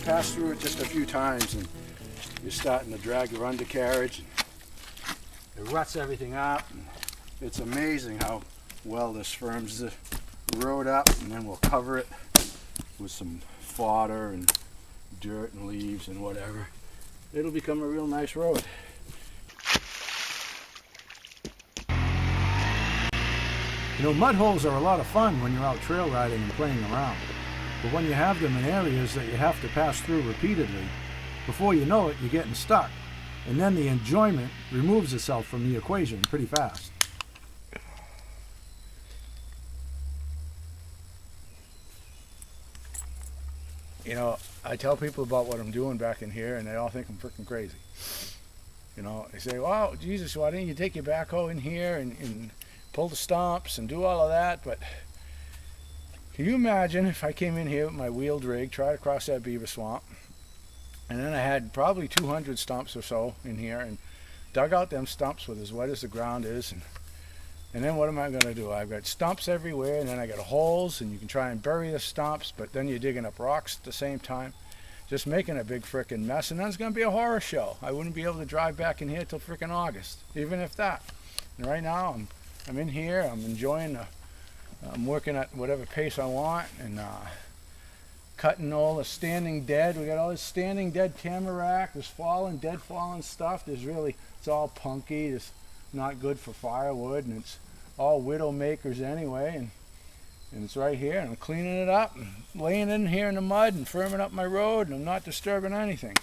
Pass through it just a few times and you're starting to drag your undercarriage. It ruts everything up. It's amazing how well this firms the road up, and then we'll cover it with some fodder and dirt and leaves and whatever. It'll become a real nice road. You know, mud holes are a lot of fun when you're out trail riding and playing around. But when you have them in areas that you have to pass through repeatedly, before you know it, you're getting stuck. And then the enjoyment removes itself from the equation pretty fast. You know, I tell people about what I'm doing back in here and they all think I'm freaking crazy. You know, they say, "Wow, Jesus, why didn't you take your backhoe in here and pull the stumps and do all of that?" But can you imagine if I came in here with my wheeled rig, tried to cross that beaver swamp, and then I had probably 200 stumps or so in here and dug out them stumps with as wet as the ground is, and then what am I going to do? I've got stumps everywhere, and then I got holes, and you can try and bury the stumps, but then you're digging up rocks at the same time, just making a big frickin' mess, and then it's going to be a horror show. I wouldn't be able to drive back in here till frickin' August, even if that. And right now, I'm in here, I'm enjoying I'm working at whatever pace I want and cutting all the standing dead. We got all this standing dead tamarack. There's dead fallen stuff. It's all punky. It's not good for firewood, and it's all widow makers anyway. And it's right here, and I'm cleaning it up and laying it in here in the mud and firming up my road, and I'm not disturbing anything.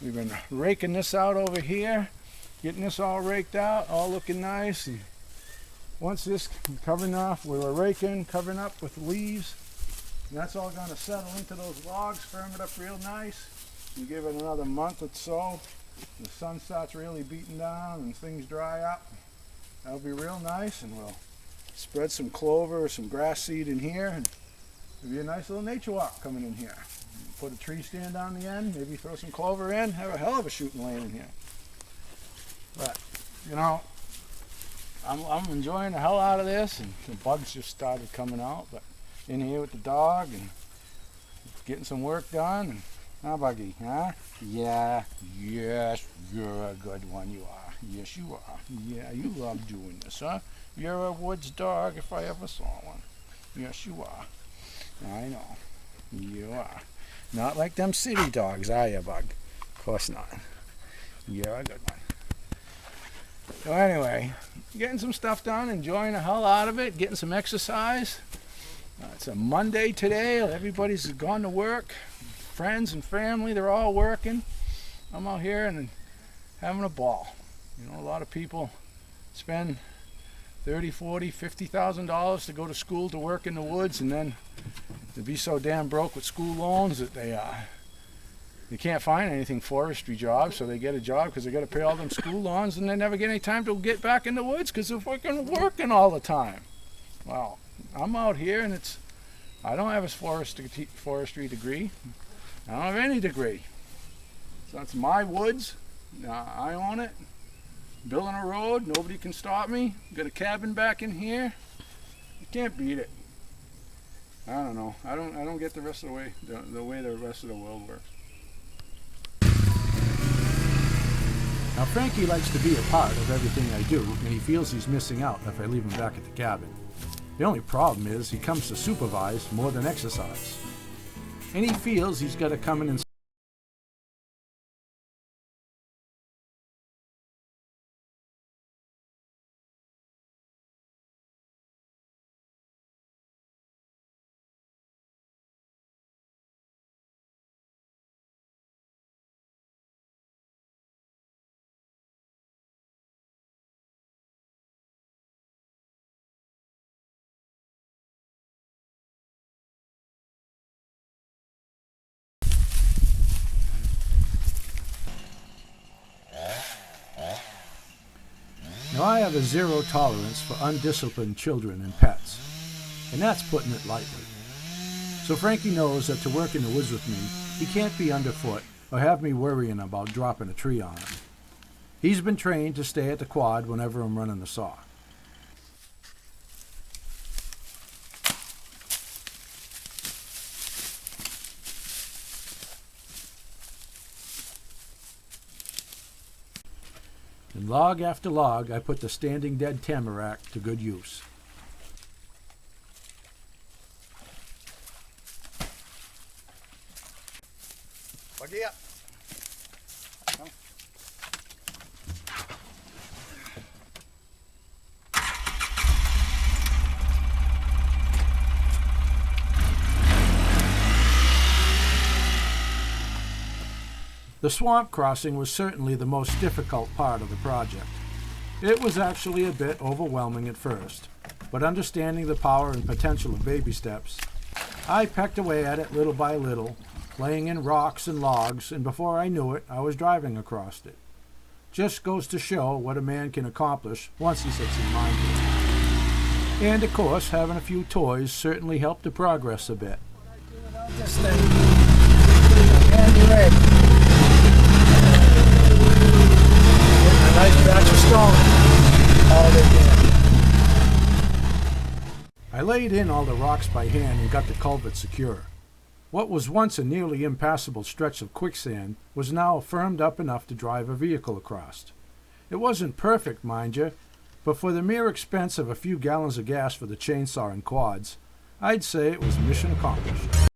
We've been raking this out over here, getting this all raked out, all looking nice. And once this covering off, we were raking, covering up with leaves, and that's all going to settle into those logs, firm it up real nice. You give it another month or so, the sun starts really beating down and things dry up. That'll be real nice, and we'll spread some clover or some grass seed in here, and it'll be a nice little nature walk coming in here. Put a tree stand on the end, maybe throw some clover in, have a hell of a shooting lane in here. But, you know, I'm enjoying the hell out of this, and the bugs just started coming out, but in here with the dog and getting some work done. And huh, Buggy, huh? Yeah, yes, you're a good one, you are. Yes, you are. Yeah, you love doing this, huh? You're a woods dog if I ever saw one. Yes, you are. I know. You are. Not like them city dogs, are you, Bug? Of course not. You're a good one. So anyway, getting some stuff done, enjoying the hell out of it, getting some exercise. It's a Monday today. Everybody's gone to work. Friends and family, they're all working. I'm out here and having a ball. You know, a lot of people spend $30,000, $40,000, $50,000 to go to school to work in the woods, and then to be so damn broke with school loans that they can't find anything forestry jobs, so they get a job because they got to pay all them school loans, and they never get any time to get back in the woods because they're fucking working all the time. Well, I'm out here, and I don't have a forestry degree. I don't have any degree. So it's my woods. I own it. Building a road, nobody can stop me. Got a cabin back in here. You can't beat it. I don't know. I don't get the rest of the way the rest of the world works. Now Frankie likes to be a part of everything I do, and he feels he's missing out if I leave him back at the cabin. The only problem is he comes to supervise more than exercise. And he feels he's got to come in and Now I have a zero tolerance for undisciplined children and pets, and that's putting it lightly. So Frankie knows that to work in the woods with me, he can't be underfoot or have me worrying about dropping a tree on him. He's been trained to stay at the quad whenever I'm running the saw. In log after log, I put the standing dead tamarack to good use. Buggy up. The swamp crossing was certainly the most difficult part of the project. It was actually a bit overwhelming at first, but understanding the power and potential of baby steps, I pecked away at it little by little, laying in rocks and logs, and before I knew it, I was driving across it. Just goes to show what a man can accomplish once he sets his mind to it. And of course, having a few toys certainly helped the progress a bit. This thing, and you're ready. A nice batch of stone, all they can. I laid in all the rocks by hand and got the culvert secure. What was once a nearly impassable stretch of quicksand was now firmed up enough to drive a vehicle across. It wasn't perfect, mind you, but for the mere expense of a few gallons of gas for the chainsaw and quads, I'd say it was mission accomplished.